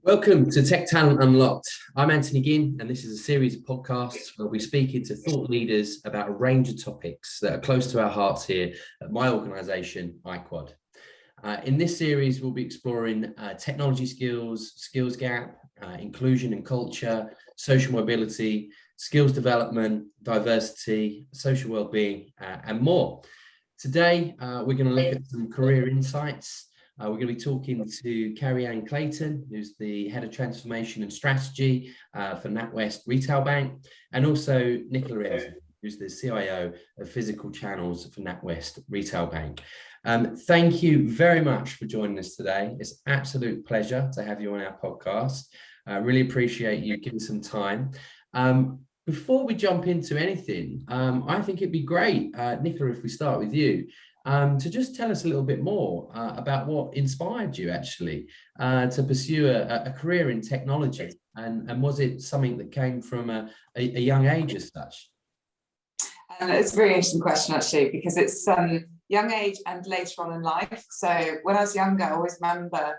Welcome to Tech Talent Unlocked. I'm Anthony Ginn, and this is a series of podcasts where we speak into thought leaders about a range of topics that are close to our hearts here at my organisation, IQUAD. In this series, we'll be exploring technology skills gap, inclusion and culture, social mobility, skills development, diversity, social wellbeing, and more. Today, we're going to look at some career insights. We're going to be talking to Kari-Anne Clayton, who's the Head of Transformation and Strategy for NatWest Retail Bank, and also Nicola Emsley, who's the CIO of Physical Channels for NatWest Retail Bank. Thank you very much for joining us today. It's an absolute pleasure to have you on our podcast. I really appreciate you giving some time. Before we jump into anything, I think it'd be great, Nicola, if we start with you, to just tell us a little bit more about what inspired you actually to pursue a career in technology, and was it something that came from a young age as such? It's a very interesting question actually, because it's young age and later on in life. So when I was younger, I always remember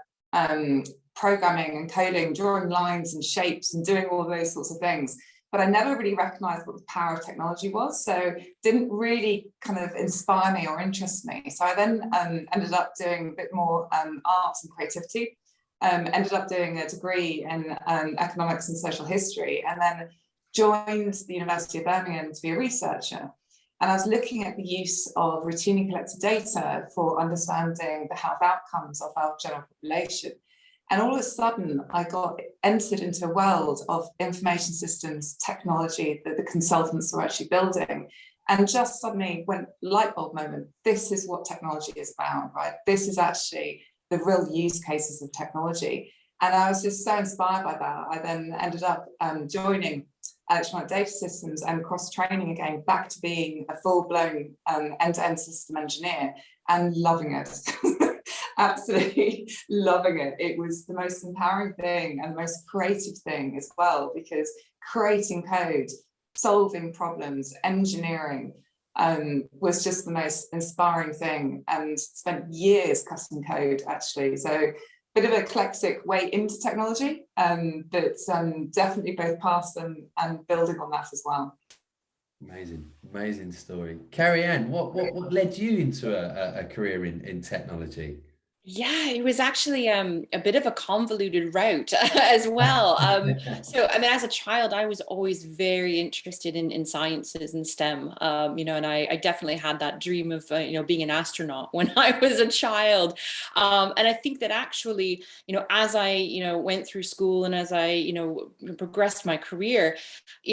programming and coding, drawing lines and shapes and doing all those sorts of things. But I never really recognized what the power of technology was. So it didn't really kind of inspire me or interest me. So I then ended up doing a bit more arts and creativity, ended up doing a degree in economics and social history, and then joined the University of Birmingham to be a researcher. And I was looking at the use of routinely collected data for understanding the health outcomes of our general population. And all of a sudden, I got entered into a world of information systems, technology that the consultants were actually building. And just suddenly went light bulb moment. This is what technology is about, right? This is actually the real use cases of technology. And I was just so inspired by that. I then ended up joining electronic data systems and cross-training again, back to being a full-blown end-to-end system engineer and loving it. Absolutely loving it. It was the most empowering thing and the most creative thing as well, because creating code, solving problems, engineering was just the most inspiring thing, and spent years custom code actually. So bit of an eclectic way into technology, but definitely both past and building on that as well. Amazing story. Kari-Anne, what led you into a career in technology? Yeah, it was actually a bit of a convoluted route as well. So, I mean, as a child, I was always very interested in sciences and STEM, and I definitely had that dream of, being an astronaut when I was a child. And I think that actually, as I, went through school and as I, progressed my career,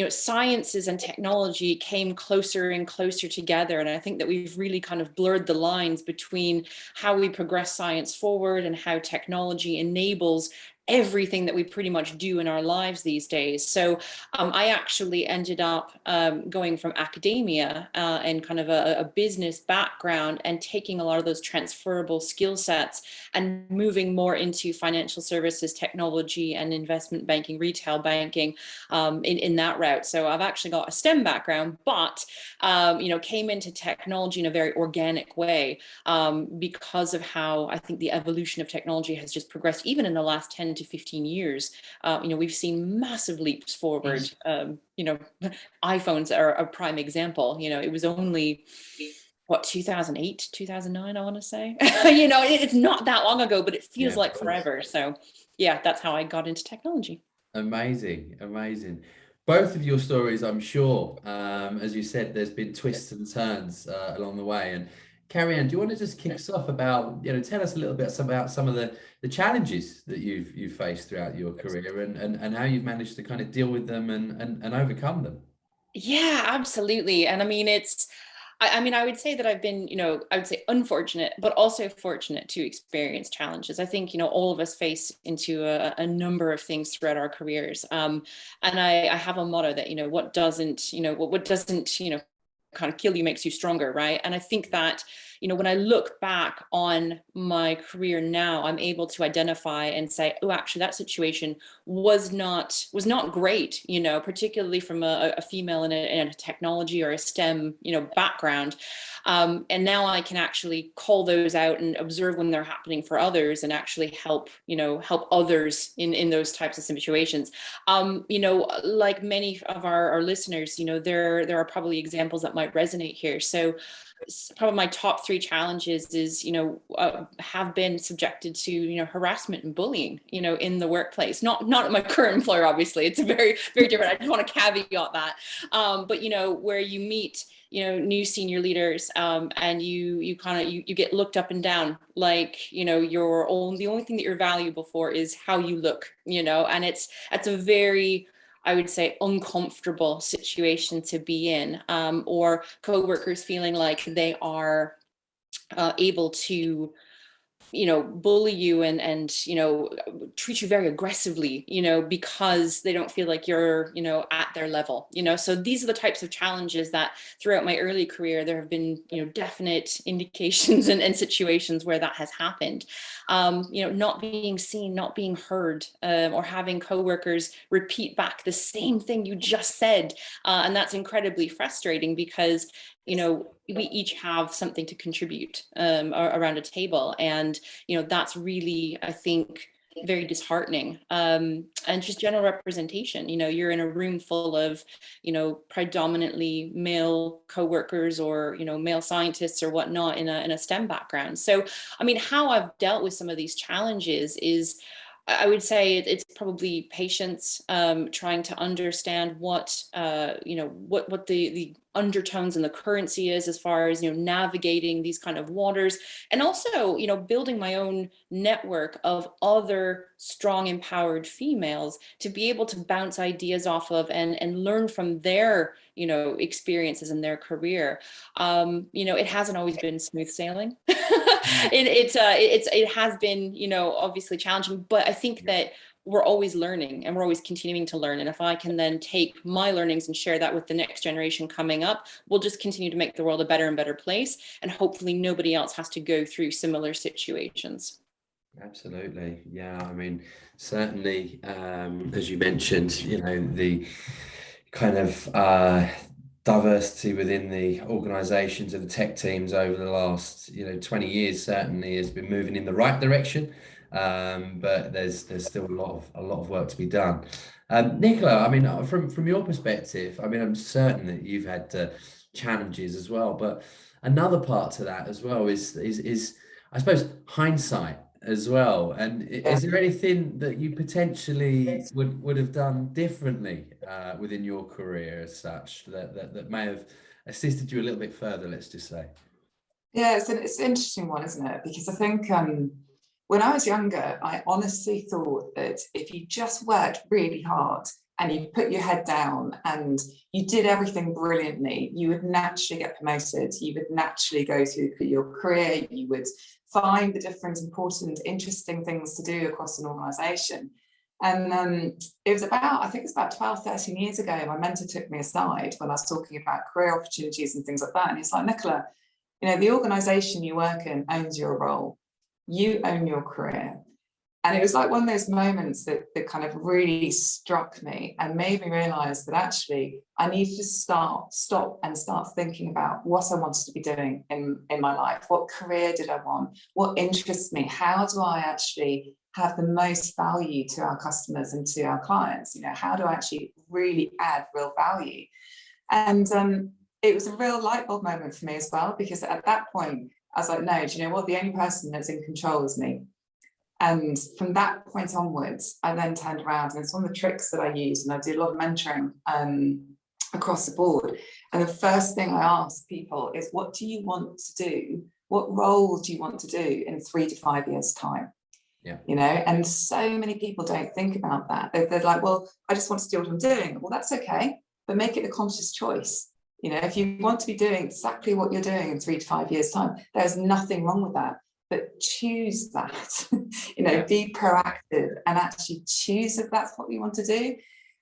sciences and technology came closer and closer together. And I think that we've really kind of blurred the lines between how we progress science forward and how technology enables everything that we pretty much do in our lives these days. So I actually ended up going from academia and kind of a business background and taking a lot of those transferable skill sets and moving more into financial services, technology, and investment banking, retail banking in that route. So I've actually got a STEM background, but came into technology in a very organic way because of how I think the evolution of technology has just progressed, even in the last 10 to 15 years. We've seen massive leaps forward. iPhones are a prime example. It was only 2008, 2009, I want to say. It's not that long ago, but it feels like forever. So yeah, that's how I got into technology. Amazing. Both of your stories, I'm sure, as you said, there's been twists and turns along the way. And Kari-Anne, do you want to just kick us off about, tell us a little bit about some of the challenges that you've faced throughout your career and how you've managed to kind of deal with them and overcome them? Yeah, absolutely. And I mean, I would say that I've been, I would say unfortunate, but also fortunate to experience challenges. I think, all of us face into a number of things throughout our careers. And I have a motto that, what doesn't kind of kill you makes you stronger, right? And I think that, when I look back on my career now, I'm able to identify and say, oh, actually that situation was not great, particularly from a female in a technology or a STEM, background. And now I can actually call those out and observe when they're happening for others and actually help others in those types of situations. Like many of our listeners, there are probably examples that might resonate here. So probably my top 3 challenges is, have been subjected to, harassment and bullying, in the workplace, not my current employer, obviously, it's very, very different. I just want to caveat that. But, where you meet, new senior leaders, and you get looked up and down, like, the only thing that you're valuable for is how you look, and it's a very, I would say, uncomfortable situation to be in, or coworkers feeling like they are able to, bully you and treat you very aggressively, because they don't feel like you're, at their level, so these are the types of challenges that throughout my early career, there have been, definite indications and situations where that has happened. Not being seen, not being heard, or having coworkers repeat back the same thing you just said. And that's incredibly frustrating because, we each have something to contribute around a table. And, that's really, I think, very disheartening. And just general representation, you're in a room full of, predominantly male coworkers or, male scientists or whatnot in a STEM background. So, I mean, how I've dealt with some of these challenges is, I would say it's probably patience, trying to understand what the undertones and the currency is as far as, navigating these kind of waters, and also, building my own network of other strong, empowered females to be able to bounce ideas off of and learn from their, experiences in their career. It hasn't always been smooth sailing. It has been, obviously challenging, but I think that we're always learning and we're always continuing to learn. And if I can then take my learnings and share that with the next generation coming up, we'll just continue to make the world a better and better place. And hopefully nobody else has to go through similar situations. Absolutely. Yeah. I mean, certainly, as you mentioned, the kind of diversity within the organizations and the tech teams over the last 20 years certainly has been moving in the right direction, but there's still a lot of work to be done. Nicola, I mean, from your perspective, I mean, I'm certain that you've had challenges as well, but another part to that as well is I suppose hindsight as well. And is there anything that you potentially would have done differently within your career as such that may have assisted you a little bit further, let's just say? Yeah, it's an interesting one, isn't it? Because I think when I was younger, I honestly thought that if you just worked really hard and you put your head down and you did everything brilliantly, you would naturally get promoted. You would naturally go through your career. You would find the different important, interesting things to do across an organisation. And it was about 12, 13 years ago, my mentor took me aside when I was talking about career opportunities and things like that. And he's like, Nicola, the organisation you work in owns your role. You own your career. And it was like one of those moments that kind of really struck me and made me realise that actually I needed to stop and start thinking about what I wanted to be doing in my life. What career did I want? What interests me? How do I actually have the most value to our customers and to our clients? How do I actually really add real value? And it was a real light bulb moment for me as well, because at that point, I was like, no, do you know what? The only person that's in control is me. And from that point onwards, I then turned around, and it's one of the tricks that I use, and I do a lot of mentoring across the board. And the first thing I ask people is, what do you want to do? What role do you want to do in 3 to 5 years' time? Yeah. And so many people don't think about that. They're like, well, I just want to do what I'm doing. Well, that's okay, but make it a conscious choice. If you want to be doing exactly what you're doing in 3 to 5 years' time, there's nothing wrong with that. But choose that, be proactive and actually choose if that's what you want to do.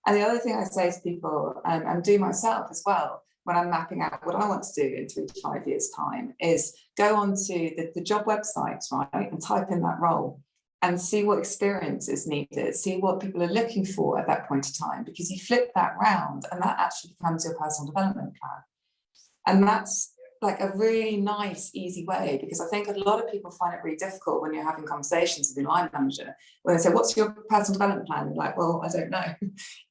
And the other thing I say to people, and do myself as well, when I'm mapping out what I want to do in 3 to 5 years' time is go onto the job websites, right, and type in that role and see what experience is needed, see what people are looking for at that point in time, because you flip that round and that actually becomes your personal development plan. And that's like a really nice, easy way, because I think a lot of people find it really difficult when you're having conversations with your line manager, where they say, what's your personal development plan? And like, well, I don't know.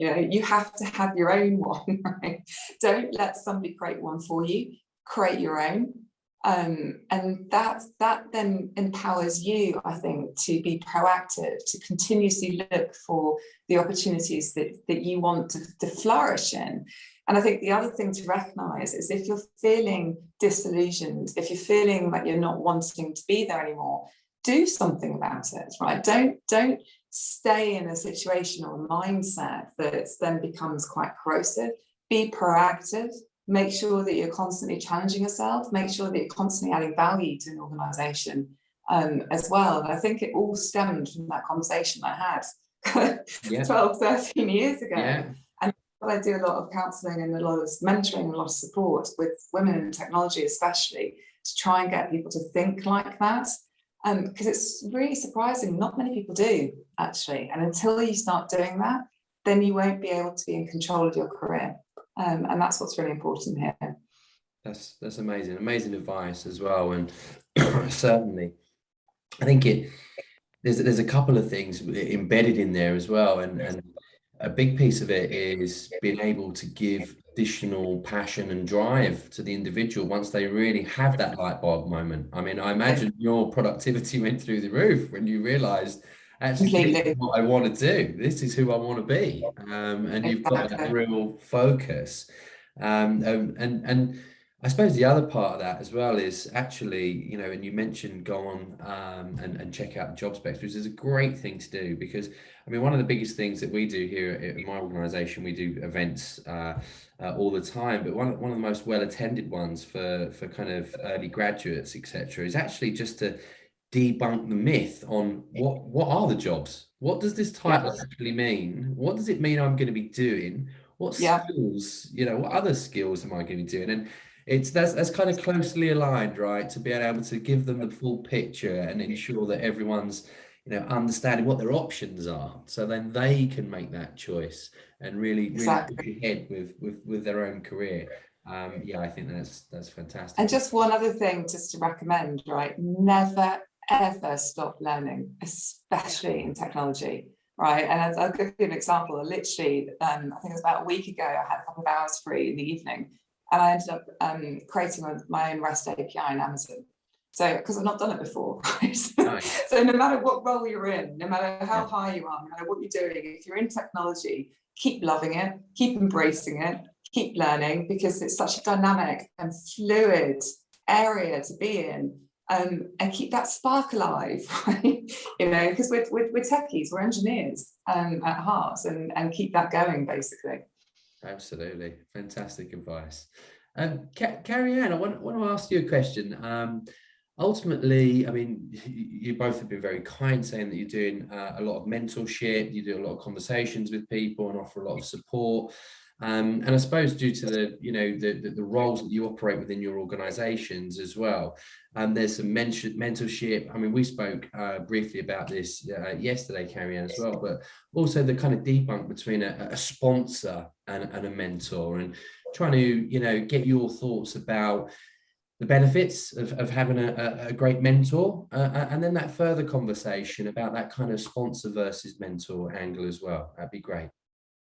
You know, you have to have your own one, right? Don't let somebody create one for you, create your own. And that then empowers you, I think, to be proactive, to continuously look for the opportunities that you want to flourish in. And I think the other thing to recognize is if you're feeling disillusioned, if you're feeling like you're not wanting to be there anymore, do something about it, right? Don't stay in a situation or a mindset that then becomes quite corrosive. Be proactive. Make sure that you're constantly challenging yourself. Make sure that you're constantly adding value to an organization as well. And I think it all stemmed from that conversation I had 12, 13 years ago. Yeah. And I do a lot of counseling and a lot of mentoring and a lot of support with women in technology, especially, to try and get people to think like that. Because it's really surprising. Not many people do, actually. And until you start doing that, then you won't be able to be in control of your career. And that's what's really important here. That's amazing advice as well. And certainly, I think there's a couple of things embedded in there as well. And a big piece of it is being able to give additional passion and drive to the individual once they really have that light bulb moment. I mean, I imagine your productivity went through the roof when you realized, actually, this is what I want to do. This is who I want to be. And you've got that real focus. And I suppose the other part of that as well is actually, you know, and you mentioned go on and check out the job specs, which is a great thing to do, because I mean, one of the biggest things that we do here at my organization, we do events all the time, but one of the most well attended ones for kind of early graduates, etc., is actually just to debunk the myth on what are the jobs? What does this title actually mean? What does it mean I'm going to be doing? What skills, you know, what other skills am I going to be doing? And that's kind of closely aligned, right? To be able to give them the full picture and ensure that everyone's, you know, understanding what their options are, so then they can make that choice and really push ahead with their own career. I think that's fantastic. And just one other thing just to recommend, right? Never ever stop learning, especially in technology, right? And I'll give you an example. Literally, I think it was about a week ago, I had a couple of hours free in the evening, and I ended up creating my own REST API in Amazon. So, because I've not done it before, right? Nice. So no matter what role you're in, no matter how high you are, no matter what you're doing, if you're in technology, keep loving it, keep embracing it, keep learning, because it's such a dynamic and fluid area to be in. And keep that spark alive, right? You know, because we're techies, we're engineers at heart, and keep that going, basically. Absolutely, fantastic advice. Kari-Anne, I want to ask you a question. Ultimately, I mean, you both have been very kind, saying that you're doing a lot of mentorship, you do a lot of conversations with people and offer a lot of support. And I suppose due to the roles that you operate within your organizations as well, there's some mentorship. I mean, we spoke briefly about this yesterday, Kari-Anne, as well, but also the kind of debunk between a sponsor and a mentor, and trying to, you know, get your thoughts about the benefits of having a great mentor, and then that further conversation about that kind of sponsor versus mentor angle as well. That'd be great.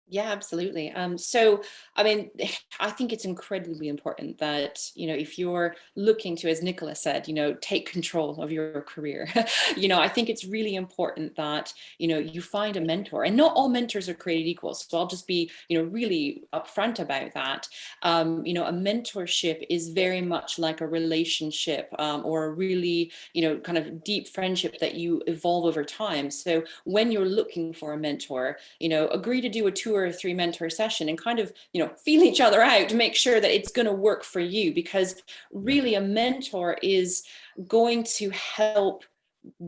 Yeah, absolutely. So, I mean, I think it's incredibly important that, you know, if you're looking to, as Nicola said, you know, take control of your career, you know, I think it's really important that, you know, you find a mentor, and not all mentors are created equal. So I'll just be, you know, really upfront about that. You know, a mentorship is very much like a relationship, or a really, you know, kind of deep friendship that you evolve over time. So when you're looking for a mentor, you know, agree to do a 2 or 3 mentor session and kind of, you know, feel each other out to make sure that it's going to work for you, because really a mentor is going to help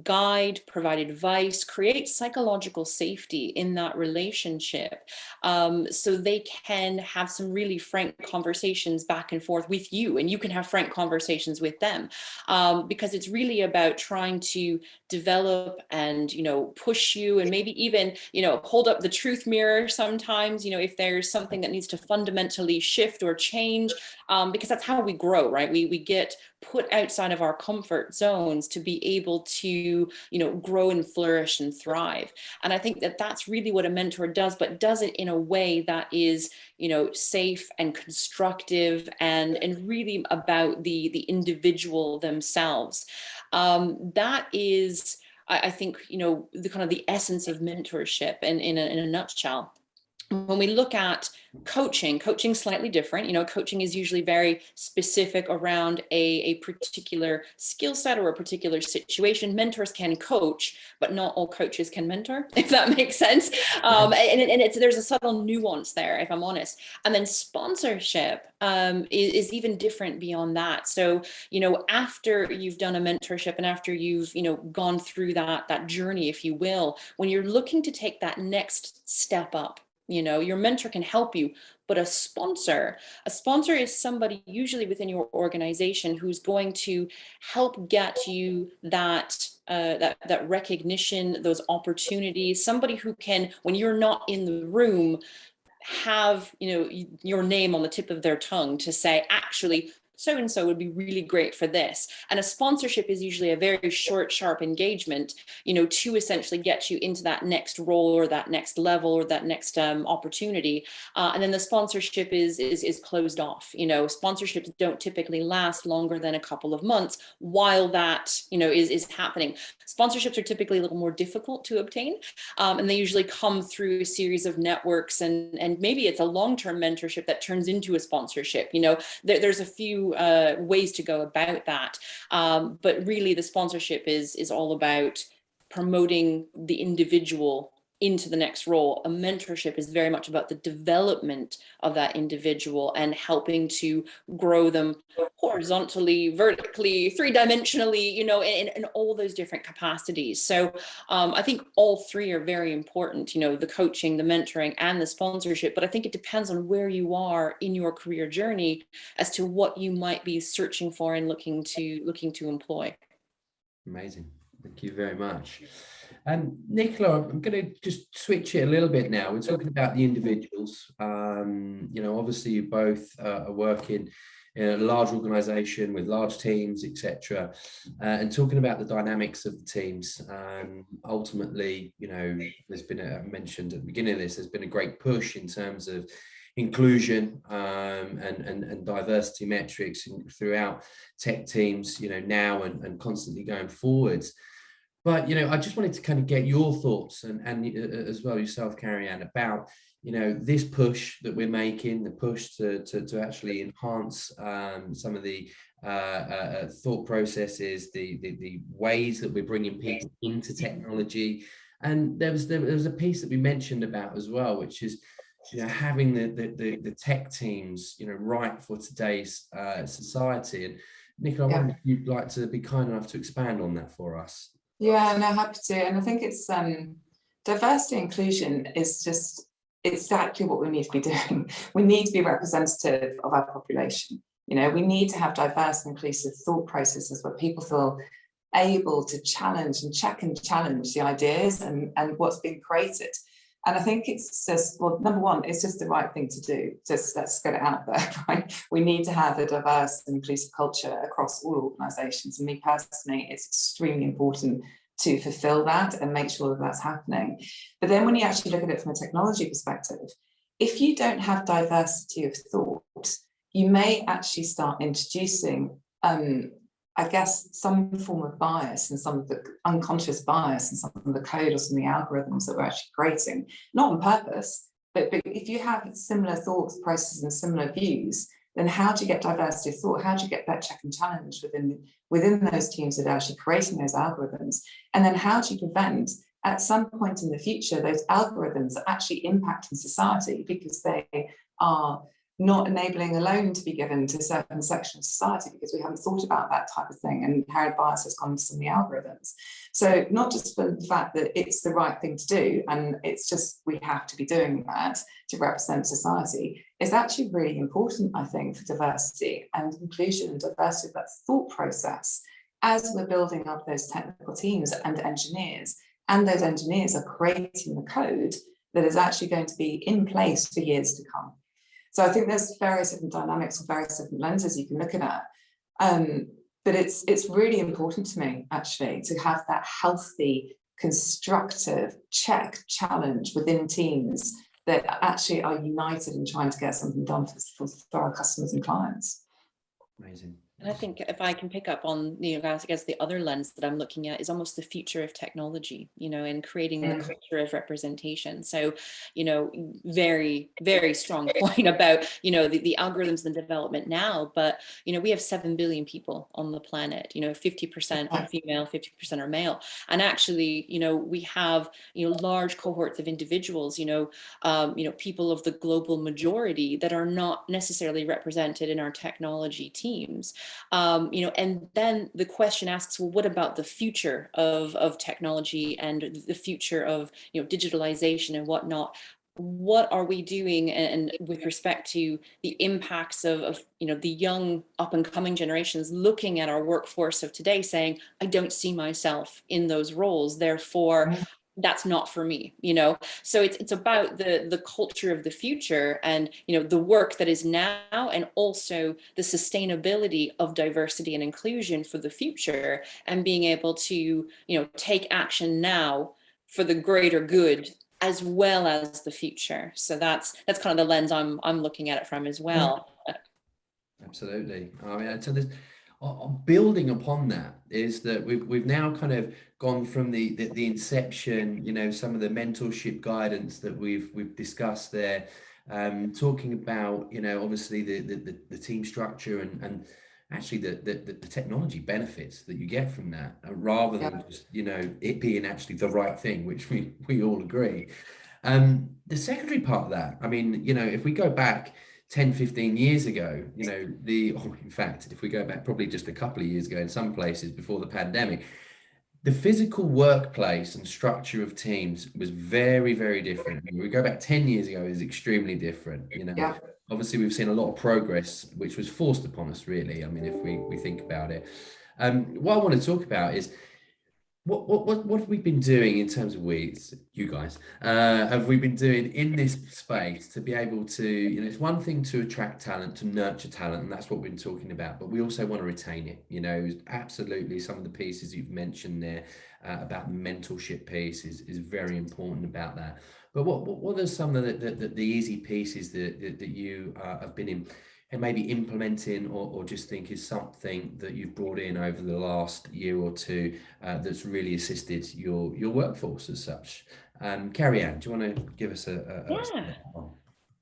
guide, provide advice, create psychological safety in that relationship, so they can have some really frank conversations back and forth with you, and you can have frank conversations with them, because it's really about trying to develop and, you know, push you, and maybe even, you know, hold up the truth mirror sometimes, you know, if there's something that needs to fundamentally shift or change, because that's how we grow, right? We get put outside of our comfort zones to be able to, you know, grow and flourish and thrive. And I think that that's really what a mentor does, but does it in a way that is, you know, safe and constructive, and really about the individual themselves. That is, I think, you know, the kind of the essence of mentorship, and in a nutshell. When we look at coaching slightly different. You know, coaching is usually very specific around a particular skill set or a particular situation. Mentors can coach, but not all coaches can mentor, if that makes sense. And there's a subtle nuance there, if I'm honest. And then sponsorship is even different beyond that. So, you know, after you've done a mentorship and after you've, you know, gone through that journey, if you will, when you're looking to take that next step up, you know, your mentor can help you, but a sponsor is somebody usually within your organization who's going to help get you that recognition, those opportunities. Somebody who can, when you're not in the room, have, you know, your name on the tip of their tongue to say, actually, so and so would be really great for this. And a sponsorship is usually a very short, sharp engagement, you know, to essentially get you into that next role or that next level or that next opportunity. And then the sponsorship is closed off. You know, sponsorships don't typically last longer than a couple of months while that, you know, is happening. Sponsorships are typically a little more difficult to obtain, and they usually come through a series of networks, and maybe it's a long-term mentorship that turns into a sponsorship. You know, there's a few ways to go about that, but really the sponsorship is all about promoting the individual into the next role. A mentorship is very much about the development of that individual and helping to grow them horizontally, vertically, three-dimensionally, you know, in all those different capacities. So I think all three are very important, you know, the coaching, the mentoring, and the sponsorship. But I think it depends on where you are in your career journey as to what you might be searching for and looking to employ. Amazing. Thank you very much. Nicola, I'm going to just switch it a little bit now. We're talking about the individuals. You know, obviously you both are working in a large organization with large teams, etc., and talking about the dynamics of the teams. Ultimately, you know, there's been I mentioned at the beginning of this, there's been a great push in terms of inclusion and diversity metrics throughout tech teams, you know, now and constantly going forwards. But, you know, I just wanted to kind of get your thoughts and as well yourself, Kari-Anne, about, you know, this push that we're making, the push to actually enhance some of the thought processes, the ways that we're bringing people into technology. And there was a piece that we mentioned about as well, which is, you know, having the tech teams, you know, right for today's society. And Nicola, I wonder if you'd like to be kind enough to expand on that for us. Yeah, no, happy to. And I think it's diversity and inclusion is just exactly what we need to be doing. We need to be representative of our population. You know, we need to have diverse and inclusive thought processes where people feel able to challenge and check and challenge the ideas and what's being created. And I think it's just, well, number one, it's just the right thing to do. Just let's get it out there, right? We need to have a diverse and inclusive culture across all organisations. And me personally, it's extremely important to fulfil that and make sure that that's happening. But then when you actually look at it from a technology perspective, if you don't have diversity of thought, you may actually start introducing I guess some form of bias and some of the unconscious bias and some of the code or some of the algorithms that we're actually creating, not on purpose, but if you have similar thoughts, processes, and similar views, then how do you get diversity of thought? How do you get that check and challenge within those teams that are actually creating those algorithms? And then how do you prevent, at some point in the future, those algorithms are actually impacting society because they are not enabling a loan to be given to a certain section of society because we haven't thought about that type of thing, and inherent bias has gone into some of the algorithms. So not just for the fact that it's the right thing to do, and it's just we have to be doing that to represent society, is actually really important, I think, for diversity and inclusion and diversity of that thought process as we're building up those technical teams and engineers, and those engineers are creating the code that is actually going to be in place for years to come. So I think there's various different dynamics or various different lenses you can look at. But it's really important to me, actually, to have that healthy, constructive challenge within teams that actually are united in trying to get something done for our customers and clients. Amazing. And I think if I can pick up on, I guess the other lens that I'm looking at is almost the future of technology, and creating the culture of representation. So, very, very strong point about, the algorithms and development now, but, we have 7 billion people on the planet, 50% are female, 50% are male. And actually, we have, large cohorts of individuals, people of the global majority that are not necessarily represented in our technology teams. And then the question asks, well, what about the future of technology and the future of, digitalization and whatnot? What are we doing and with respect to the impacts of the young up and coming generations looking at our workforce of today saying, I don't see myself in those roles, therefore that's not for me, So it's about the culture of the future and, the work that is now, and also the sustainability of diversity and inclusion for the future, and being able to, take action now for the greater good as well as the future. So that's kind of the lens I'm looking at it from as well. Absolutely. I mean, so there's building upon that is that we've now kind of gone from the inception, some of the mentorship guidance that we've discussed there, talking about, obviously the team structure and actually the technology benefits that you get from that, rather than just, it being actually the right thing, which we all agree. The secondary part of that, I mean, if we go back 10, 15 years ago, in fact, if we go back probably just a couple of years ago in some places before the pandemic, the physical workplace and structure of teams was very, very different. When we go back 10 years ago, it was extremely different. Obviously we've seen a lot of progress, which was forced upon us, really. I mean, if we think about it. What I want to talk about is what have we been doing in terms of you guys, have we been doing in this space to be able to, it's one thing to attract talent, to nurture talent, and that's what we've been talking about, but we also want to retain it. Absolutely, some of the pieces you've mentioned there about the mentorship piece is very important about that. But what are some of the easy pieces that you have been in and maybe implementing or just think is something that you've brought in over the last year or two that's really assisted your workforce as such? Kari-Anne, do you want to give us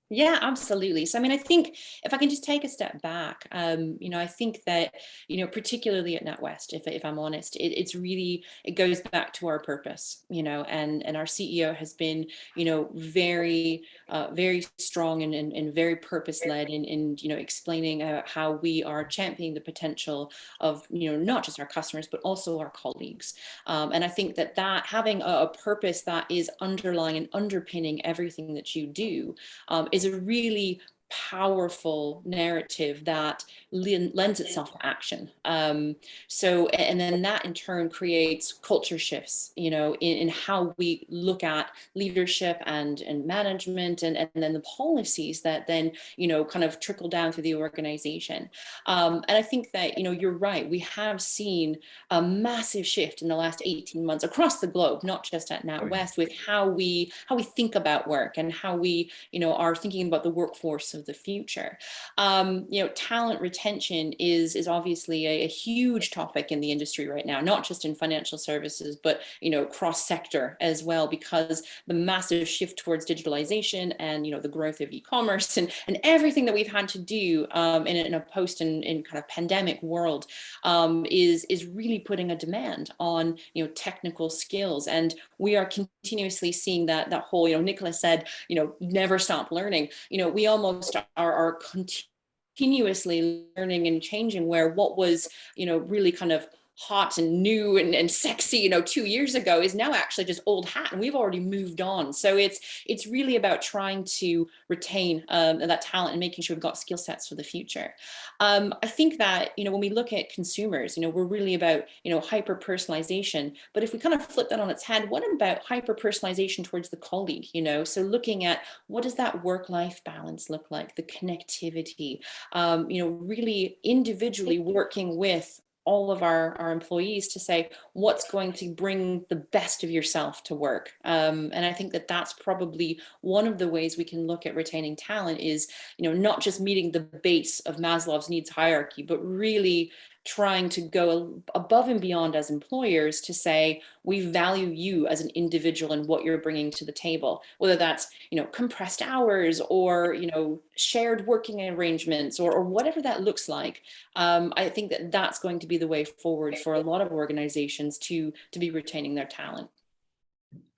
Yeah, absolutely. So, I mean, I think if I can just take a step back, I think that, particularly at NatWest, if I'm honest, it goes back to our purpose, and our CEO has been, very, very strong and very purpose-led in explaining how we are championing the potential of, not just our customers, but also our colleagues. And I think that having a purpose that is underlying and underpinning everything that you do is a really powerful narrative that lends itself to action. So, and then that in turn creates culture shifts, in how we look at leadership and management, and then the policies that then, kind of trickle down through the organization. And I think that, you're right. We have seen a massive shift in the last 18 months across the globe, not just at NatWest, with how we think about work and how we, are thinking about the workforce of the future. Talent retention is obviously a huge topic in the industry right now, not just in financial services, but cross sector as well, because the massive shift towards digitalization and the growth of e-commerce and everything that we've had to do in a post and in kind of pandemic world is really putting a demand on technical skills, and we are continuously seeing that whole Nicola said never stop learning. We almost almost are continuously learning and changing, where what was, really kind of hot and new and sexy, 2 years ago is now actually just old hat, and we've already moved on. So it's really about trying to retain that talent and making sure we've got skill sets for the future. I think that, when we look at consumers, we're really about, hyper personalization. But if we kind of flip that on its head, what about hyper personalization towards the colleague? So looking at what does that work-life balance look like, the connectivity, really individually working with all of our employees to say what's going to bring the best of yourself to work. And I think that that's probably one of the ways we can look at retaining talent is, not just meeting the base of Maslow's needs hierarchy, but really trying to go above and beyond as employers to say, we value you as an individual and what you're bringing to the table, whether that's, compressed hours or, shared working arrangements or whatever that looks like. I think that that's going to be the way forward for a lot of organizations to be retaining their talent.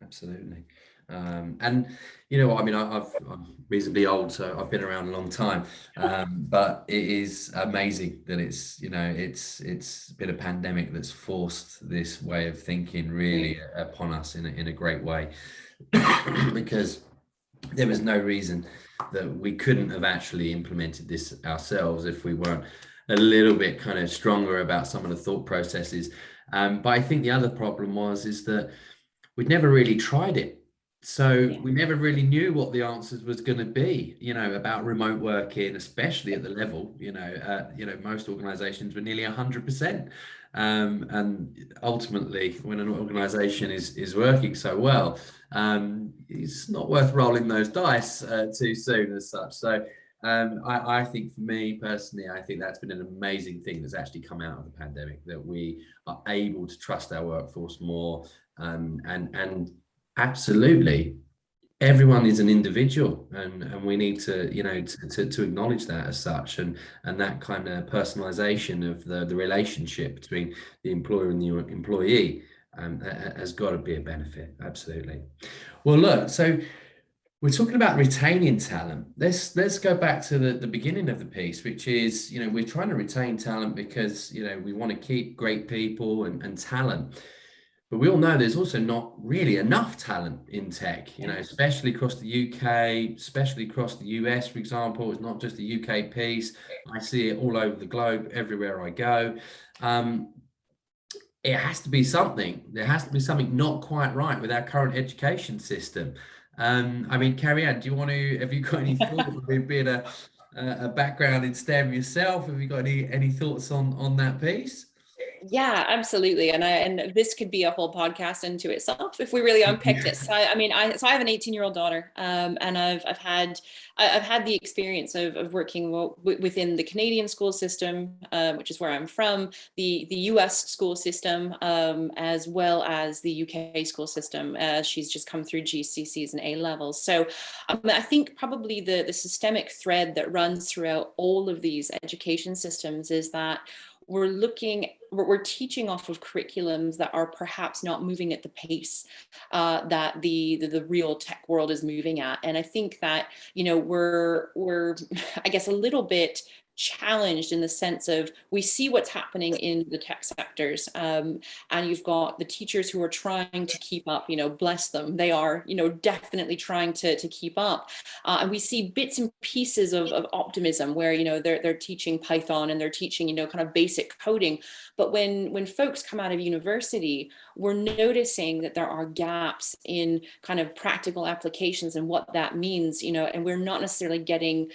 Absolutely. And I'm reasonably old, so I've been around a long time. But it is amazing that it's been a pandemic that's forced this way of thinking really upon us in a great way, because there was no reason that we couldn't have actually implemented this ourselves if we weren't a little bit kind of stronger about some of the thought processes. But I think the other problem is that we'd never really tried it. So we never really knew what the answers was going to be, about remote working, especially at the level, most organizations were nearly 100%. And ultimately, when an organization is working so well, it's not worth rolling those dice too soon as such. So I think for me personally, I think that's been an amazing thing that's actually come out of the pandemic, that we are able to trust our workforce more. And absolutely, everyone is an individual, and we need to to acknowledge that as such, and that kind of personalization of the relationship between the employer and the employee has got to be a benefit. Absolutely. Well, look, so we're talking about retaining talent. Let's go back to the beginning of the piece, which is, we're trying to retain talent because we want to keep great people and talent. But we all know there's also not really enough talent in tech, especially across the UK, especially across the US, for example. It's not just a UK piece. I see it all over the globe, everywhere I go. It has to be something. There has to be something not quite right with our current education system. Kari-Anne, have you got any thoughts of being a background in STEM yourself? Have you got any thoughts on that piece? Yeah, absolutely. And this could be a whole podcast into itself if we really unpicked it. So I have an 18-year-old daughter, and I've had the experience of working within the Canadian school system, which is where I'm from, the US school system, as well as the UK school system. She's just come through GCSEs and A levels. So I think probably the systemic thread that runs throughout all of these education systems is that we're teaching off of curriculums that are perhaps not moving at the pace that the real tech world is moving at. And I think that, we're I guess a little bit challenged in the sense of we see what's happening in the tech sectors, and you've got the teachers who are trying to keep up, bless them, they are definitely trying to keep up, and we see bits and pieces of optimism where they're teaching Python and they're teaching kind of basic coding. But when folks come out of university, we're noticing that there are gaps in kind of practical applications and what that means, and we're not necessarily getting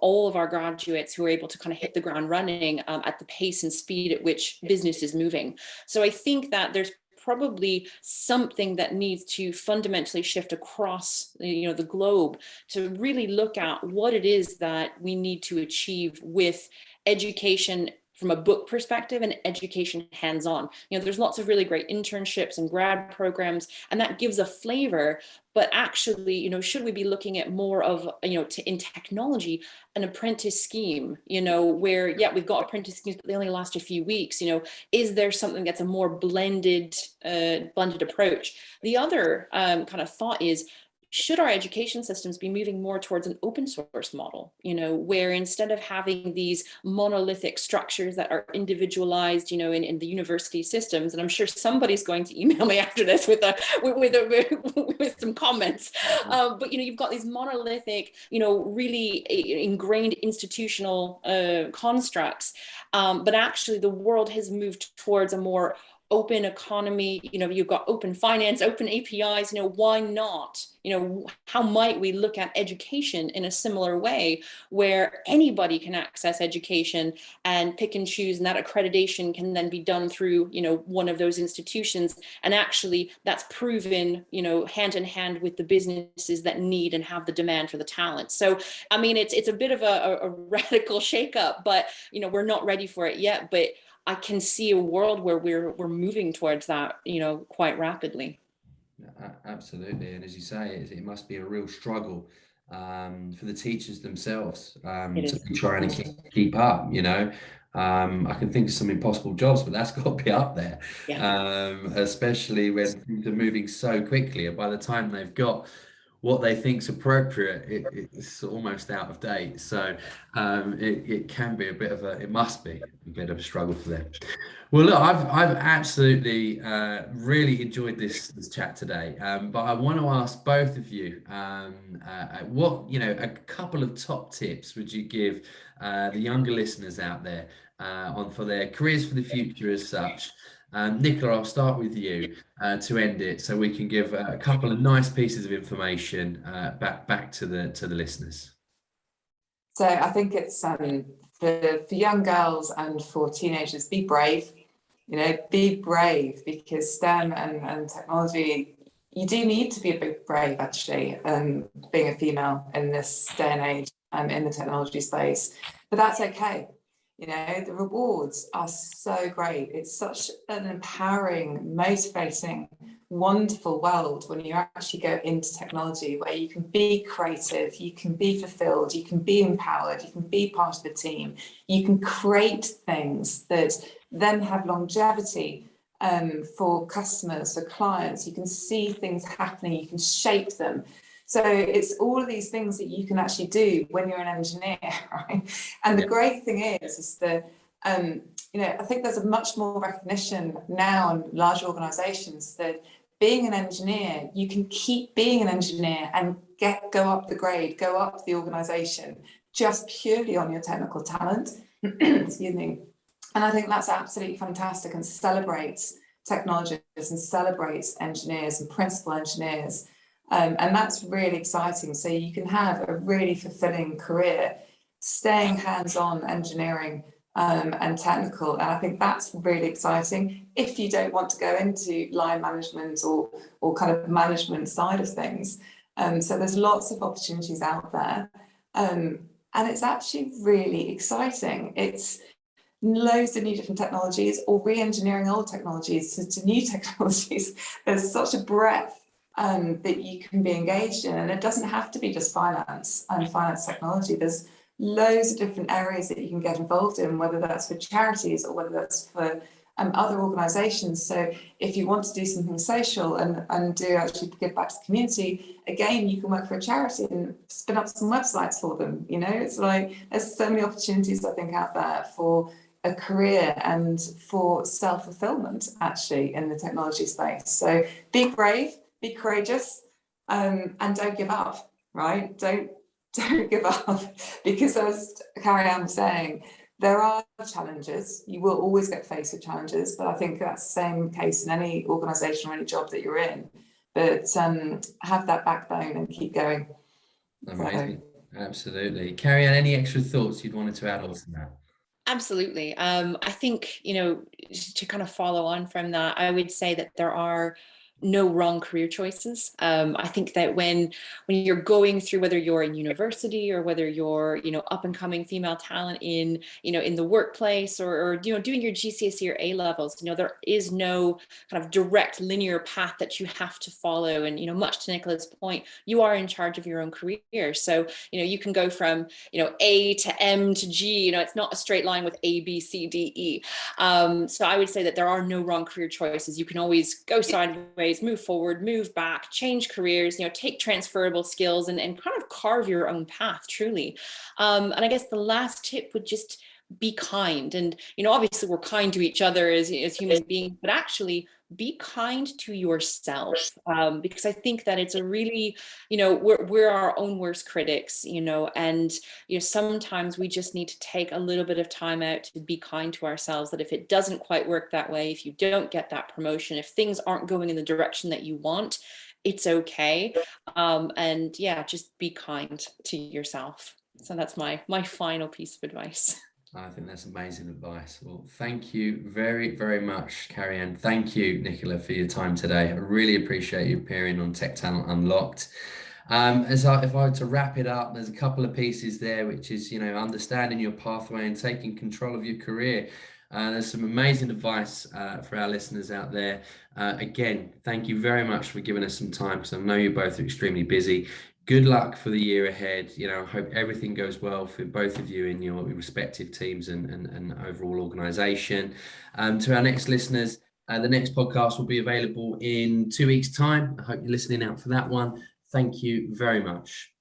all of our graduates who are able to kind of hit the ground running at the pace and speed at which business is moving. So I think that there's probably something that needs to fundamentally shift across the globe to really look at what it is that we need to achieve with education from a book perspective and education hands-on. There's lots of really great internships and grad programs, and that gives a flavor. But actually, should we be looking at more of, in technology, an apprentice scheme, where, we've got apprentice schemes, but they only last a few weeks. Is there something that's a more blended approach? The other kind of thought is, should our education systems be moving more towards an open source model, where instead of having these monolithic structures that are individualized, in the university systems, and I'm sure somebody's going to email me after this with some comments, but you've got these monolithic, really ingrained institutional constructs, but actually the world has moved towards a more open economy. You've got open finance, open APIs. Why not? How might we look at education in a similar way, where anybody can access education and pick and choose, and that accreditation can then be done through one of those institutions, and actually that's proven hand in hand with the businesses that need and have the demand for the talent. So I mean, it's a bit of a radical shakeup, but we're not ready for it yet. But I can see a world where we're moving towards that, quite rapidly. Absolutely, and as you say, it must be a real struggle for the teachers themselves to be trying to keep up. I can think of some impossible jobs, but that's got to be up there, especially when things are moving so quickly, and by the time they've got what they think's appropriate, it's almost out of date. So it can be it must be a bit of a struggle for them. Well, look, I've absolutely really enjoyed this chat today, but I want to ask both of you what a couple of top tips would you give the younger listeners out there for their careers for the future as such. Nicola, I'll start with you to end it, so we can give a couple of nice pieces of information back to the listeners. So I think it's for young girls and for teenagers, be brave. Be brave, because STEM and technology, you do need to be a bit brave, actually, being a female in this day and age in the technology space. But that's okay. The rewards are so great. It's such an empowering, motivating, wonderful world when you actually go into technology, where you can be creative, you can be fulfilled, you can be empowered, you can be part of the team, you can create things that then have longevity for customers, for clients. You can see things happening, you can shape them. So it's all of these things that you can actually do when you're an engineer, right? And the great thing is that, I think there's a much more recognition now in large organizations that being an engineer, you can keep being an engineer and go up the grade, go up the organization, just purely on your technical talent. Excuse me. And I think that's absolutely fantastic, and celebrates technologists and celebrates engineers and principal engineers. And that's really exciting. So you can have a really fulfilling career, staying hands-on engineering and technical. And I think that's really exciting if you don't want to go into line management or kind of management side of things. So there's lots of opportunities out there. And it's actually really exciting. It's loads of new different technologies, or re-engineering old technologies to new technologies. There's such a breadth that you can be engaged in, and it doesn't have to be just finance and finance technology. There's loads of different areas that you can get involved in, whether that's for charities or whether that's for other organizations. So if you want to do something social and do actually give back to the community, again, you can work for a charity and spin up some websites for them. It's like there's so many opportunities, I think, out there for a career and for self-fulfillment, actually, in the technology space. So be brave, be courageous, and don't give up, right? Don't give up, because as Kari-Anne was saying, there are challenges. You will always get faced with challenges, but I think that's the same case in any organisation or any job that you're in. But have that backbone and keep going. Amazing, absolutely. Kari-Anne, any extra thoughts you'd wanted to add on to that? Absolutely. I think, to kind of follow on from that, I would say that there are no wrong career choices. I think that when you're going through, whether you're in university or whether you're, up and coming female talent in the workplace or doing your GCSE or A levels, there is no kind of direct linear path that you have to follow. And, much to Nicola's point, you are in charge of your own career. So, you can go from, A to M to G, it's not a straight line with A, B, C, D, E. So I would say that there are no wrong career choices. You can always go sideways, sideways, move forward, move back, change careers, you know, take transferable skills and kind of carve your own path, truly. And I guess the last tip would just be kind. And, you know, obviously we're kind to each other as human beings, but actually be kind to yourself, because I think that it's a really, you know, we're our own worst critics, you know, and, you know, sometimes we just need to take a little bit of time out to be kind to ourselves, that if it doesn't quite work that way, if you don't get that promotion, if things aren't going in the direction that you want, it's okay. And yeah, just be kind to yourself. So that's my final piece of advice. I think that's amazing advice. Well, thank you very, very much, Kari-Anne. Thank you, Nicola, for your time today. I really appreciate you appearing on Tech Talent Unlocked. If I were to wrap it up, there's a couple of pieces there, which is, you know, understanding your pathway and taking control of your career. There's some amazing advice for our listeners out there. Again, thank you very much for giving us some time, because I know you both are extremely busy. Good luck for the year ahead. You know, I hope everything goes well for both of you in your respective teams and overall organisation. To our next listeners, the next podcast will be available in 2 weeks' time. I hope you're listening out for that one. Thank you very much.